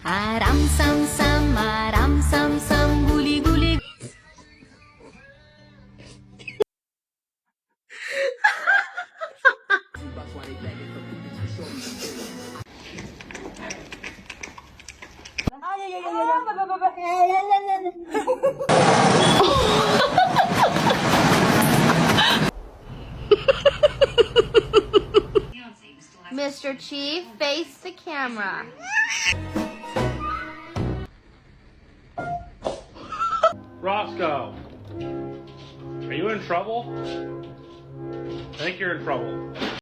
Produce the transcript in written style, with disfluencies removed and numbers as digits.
Aram sam sam, guli guli. Mr. Chief, face the camera. Roscoe, are you in trouble? I think you're in trouble.